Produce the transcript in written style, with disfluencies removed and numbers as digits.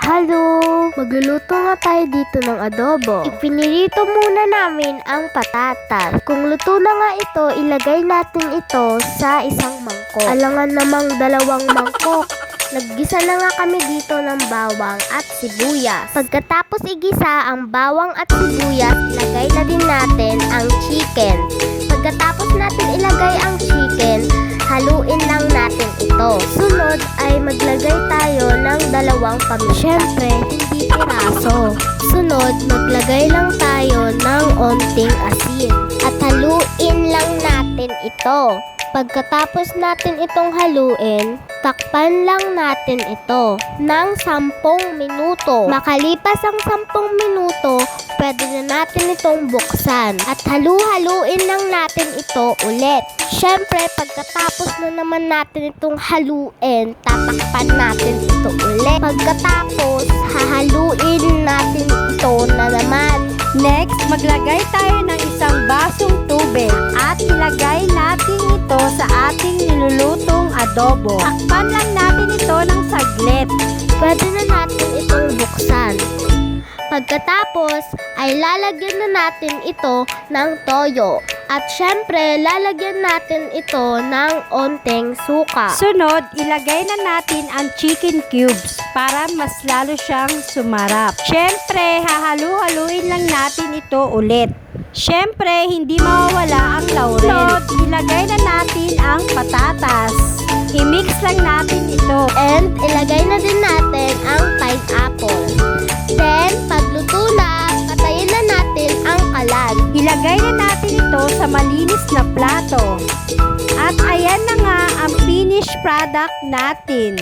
Hello! Magluluto nga tayo dito ng adobo. Ipinirito muna namin ang patatas. Kung luto na nga ito, ilagay natin ito sa isang mangkok. Alangan namang 2 mangkok. Naggisa na nga kami dito ng bawang at sibuyas. Pagkatapos igisa ang bawang at sibuyas, ilagay na din natin ang chicken. Pagkatapos natin ilagay ang chicken, haluin lang natin ito. Sunod ay maglagay tayo ng 2 paminta. Siyempre, hindi piraso. Sunod, maglagay lang tayo ng onting asin. At haluin lang natin ito. Pagkatapos natin itong haluin, takpan lang natin ito ng 10 minuto. Makalipas ang 10 minuto, pwede na natin itong buksan. At halu-haluin lang natin ito ulit. Siyempre, pagkatapos na naman natin itong haluin, tatakpan natin ito ulit. Pagkatapos, hahaluin natin ito na naman. Next, maglagay tayo ng isang basong tubig at ilagay natin ito sa ating nilulutong adobo. Takpan lang natin ito ng saglit. Pwede na natin itong buksan. Pagkatapos ay lalagyan na natin ito ng toyo. At syempre, lalagyan natin ito ng onting suka. Sunod, ilagay na natin ang chicken cubes para mas lalo siyang sumarap. Syempre, hahalu-haluin lang natin ito ulit. Syempre, hindi mawawala ang laurel. Sunod, ilagay na natin ang patatas. I-mix lang natin ito. And ilagay na din natin ang pineapple. Then, pagluto na, patayin na natin ang kalan. Ilagay na natin ito sa malinis na plato. At ayan na nga ang finished product natin.